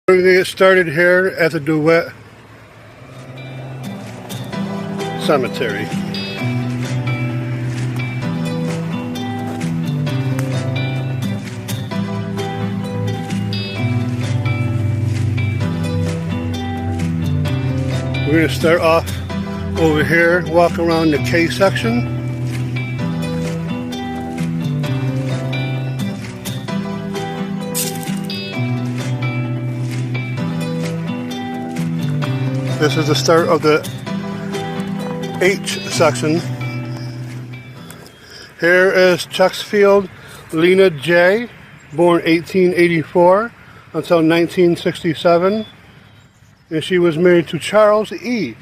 We're going to get started here at the Dewitt Cemetery. We're going to start off over here, walk around the K section. This is the start of the H section. Here is Checksfield Lena J, born 1884 until 1967. And she was married to Charles E,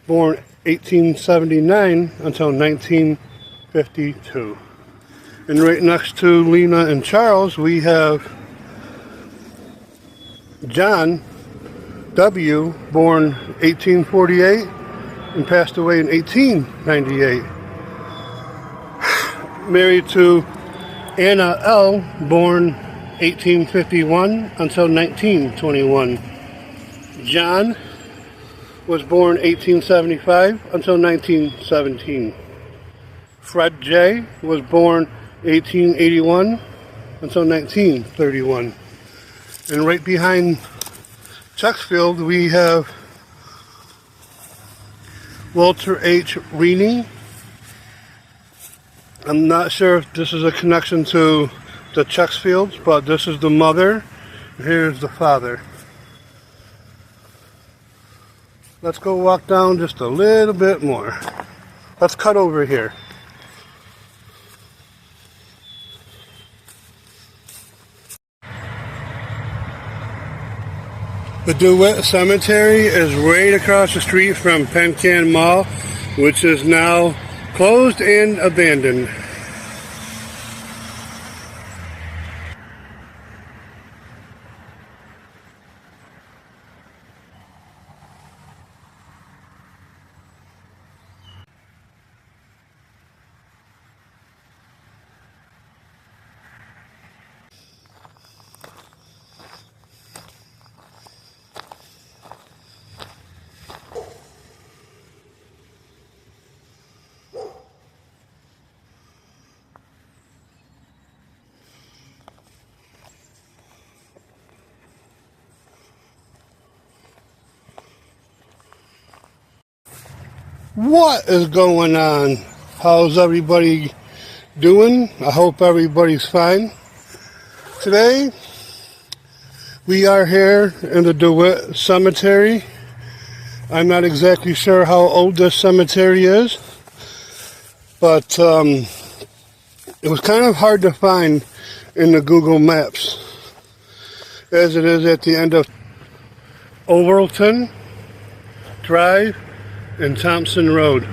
born 1879 until 1952. And right next to Lena and Charles, we have John W, born 1848 and passed away in 1898. Married to Anna L, born 1851 until 1921. John was born 1875 until 1917. Fred J was born 1881 until 1931. And right behind Checksfield, we have Walter H. Reaney. I'm not sure if this is a connection to the Checksfields, but this is the mother, and here's the father. Let's go walk down just a little bit more. Let's cut over here. The Dewitt Cemetery is right across the street from Pencan Mall, which is now closed and abandoned. What is going on? How's everybody doing? I hope everybody's fine. Today, we are here in the Dewitt Cemetery. I'm not exactly sure how old this cemetery is, but it was kind of hard to find in the Google Maps, as it is at the end of Overton Drive and Thompson Road.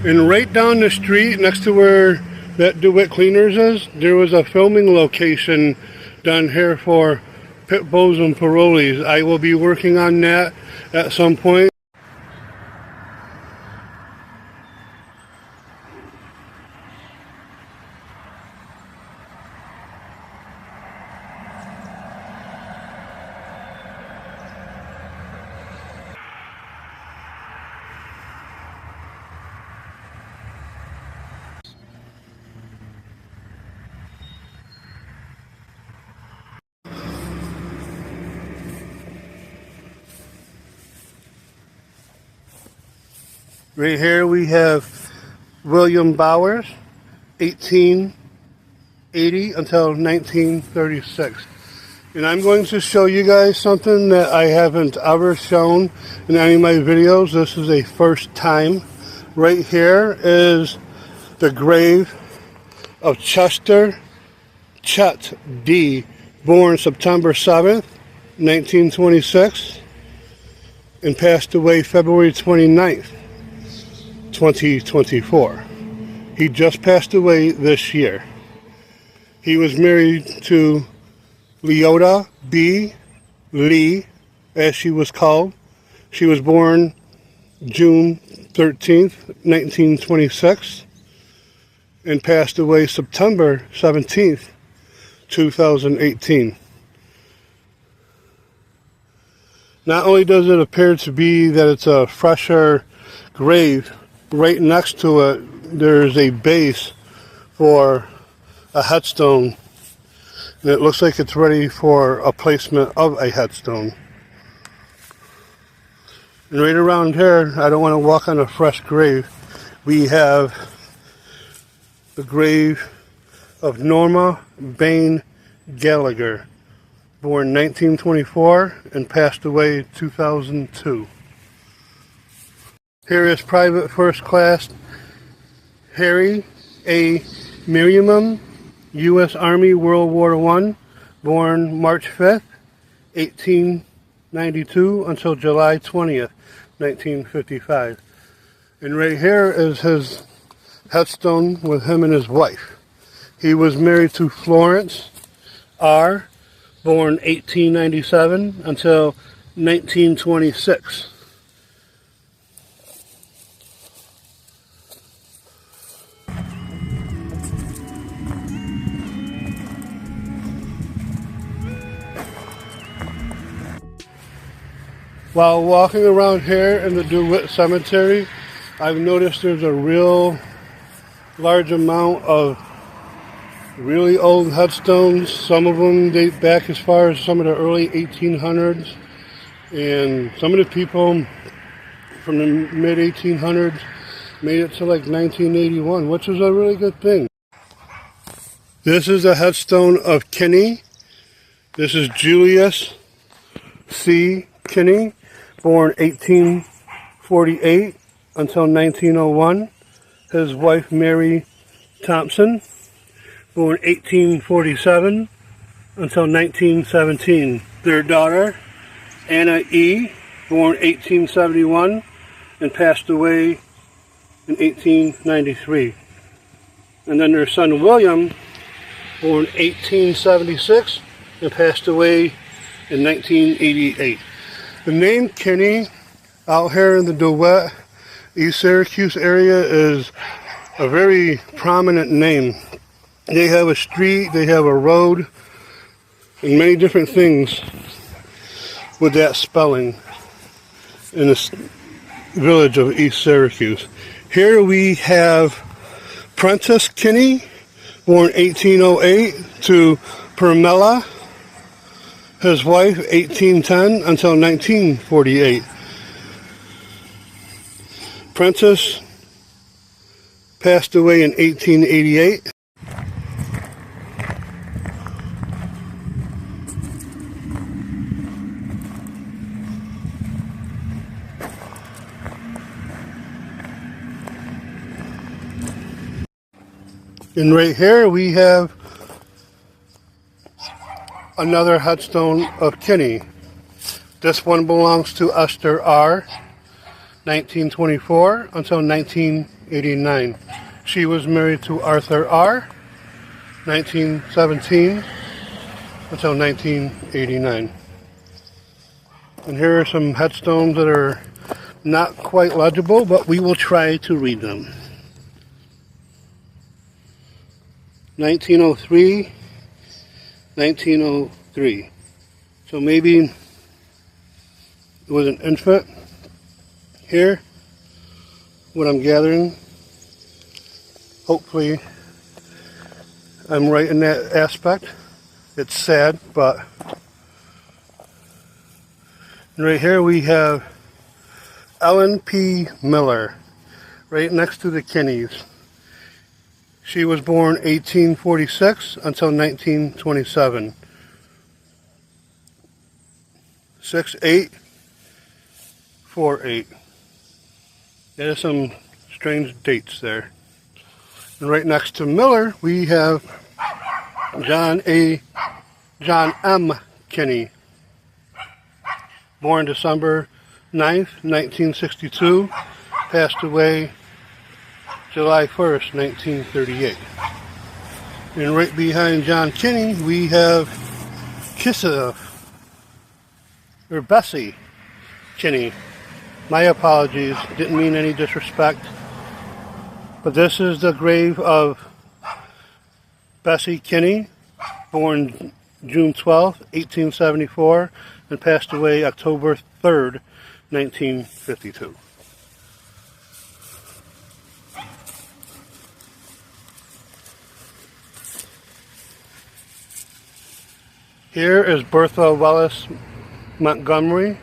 And right down the street next to where that Dewitt Cleaners is, there was a filming location down here for pit bulls and parolees. I will be working on that at some point. Right here we have William Bowers, 1880 until 1936. And I'm going to show you guys something that I haven't ever shown in any of my videos. This is a first time. Right here is the grave of Chester Chet D, born September 7th, 1926, and passed away February 29th. 2024. He just passed away this year. He was married to Leota B. Lee, as she was called. She was born June 13th, 1926, and passed away September 17th, 2018. Not only does it appear to be that it's a fresher grave, right next to it there's a base for a headstone, and it looks like it's ready for a placement of a headstone. And right around here, I don't want to walk on a fresh grave, we have the grave of Norma Bain Gallagher, born 1924 and passed away 2002. Here is Private First Class Harry A. Merriam, U.S. Army, World War I, born March 5th, 1892 until July 20th, 1955. And right here is his headstone with him and his wife. He was married to Florence R., born 1897 until 1926. While walking around here in the Dewitt Cemetery, I've noticed there's a real large amount of really old headstones. Some of them date back as far as some of the early 1800s, and some of the people from the mid 1800s made it to like 1981, which is a really good thing. This is a headstone of Kinney. This is Julius C. Kinney, born 1848 until 1901. His wife Mary Thompson, born 1847 until 1917. Their daughter Anna E., born 1871 and passed away in 1893. And then their son William, born 1876 and passed away in 1988. The name Kinney out here in the Dewitt, East Syracuse area is a very prominent name. They have a street, they have a road, and many different things with that spelling in this village of East Syracuse. Here we have Prentice Kinney, born 1808 to Permella, his wife 1810 until 1948. Prentice passed away in 1888. And right here we have another headstone of Kinney. This one belongs to Esther R., 1924 until 1989. She was married to Arthur R., 1917 until 1989. And here are some headstones that are not quite legible, but we will try to read them. 1903, 1903. So maybe it was an infant here, what I'm gathering. Hopefully I'm right in that aspect. It's sad, but and right here we have Ellen P. Miller, right next to the Kinneys. She was born 1846 until 1927. 6848. There's some strange dates there. And right next to Miller, we have John M. Kinney, born December 9th, 1962, passed away July 1st, 1938. And right behind John Kinney, we have Bessie Kinney. My apologies, didn't mean any disrespect. But this is the grave of Bessie Kinney, born June 12th, 1874 and passed away October 3rd, 1952. Here is Bertha Wallace Montgomery,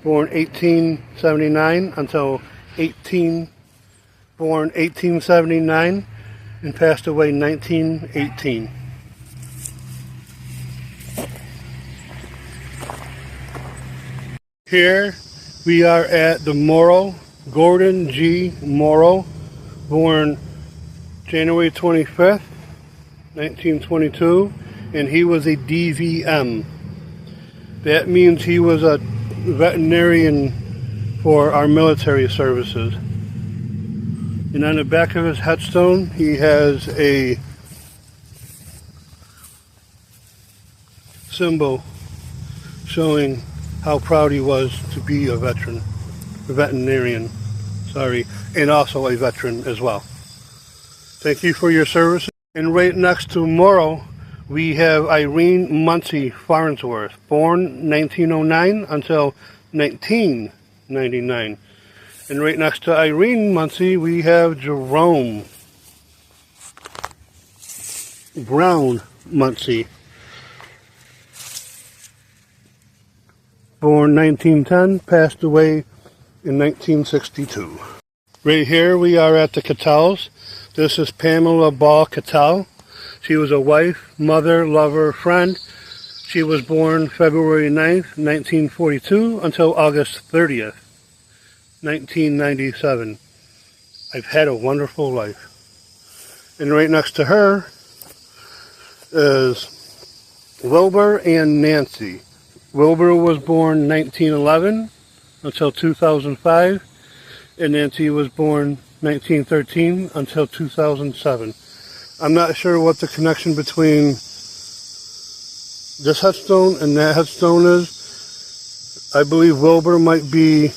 born 1879 until born 1879 and passed away 1918. Here we are at the Morrow, Gordon G. Morrow, born January 25th, 1922, and he was a DVM. That means he was a veterinarian for our military services. And on the back of his headstone, he has a symbol showing how proud he was to be a veterinarian, and also a veteran as well. Thank you for your service. And right next to Morrow, we have Irene Muncie Farnsworth, born 1909 until 1999. And right next to Irene Muncie, we have Jerome Brown Muncie, born 1910, passed away in 1962. Right here we are at the Cattels. This is Pamela Ball Cattell. She was a wife, mother, lover, friend. She was born February 9th, 1942 until August 30th, 1997. I've had a wonderful life. And right next to her is Wilbur and Nancy. Wilbur was born 1911 until 2005, and Nancy was born 1913 until 2007. I'm not sure what the connection between this headstone and that headstone is. I believe Wilbur might be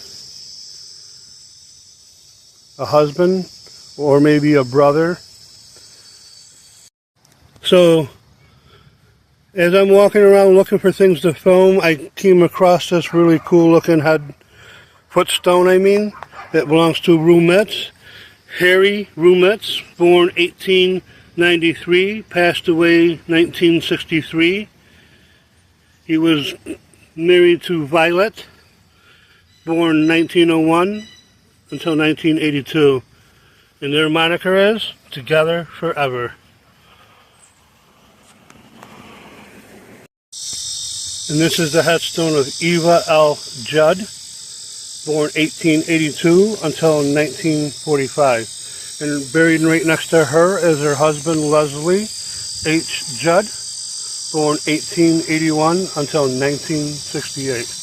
a husband or maybe a brother. So, as I'm walking around looking for things to film, I came across this really cool looking footstone, that belongs to Rumetz. Harry Rumetz, born 1893, passed away 1963. He was married to Violet, born 1901 until 1982. And their moniker is Together Forever. And this is the headstone of Eva L. Judd, born 1882 until 1945. And buried right next to her is her husband Leslie H. Judd, born 1881 until 1968.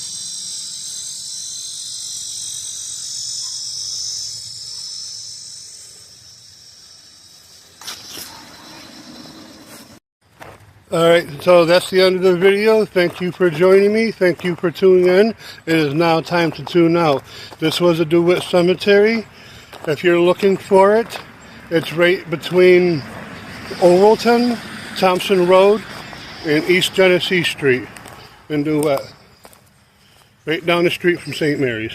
Alright, so that's the end of the video. Thank you for joining me. Thank you for tuning in. It is now time to tune out. This was a DeWitt Cemetery. If you're looking for it, it's right between Ovalton, Thompson Road, and East Genesee Street in DeWitt. Right down the street from St. Mary's.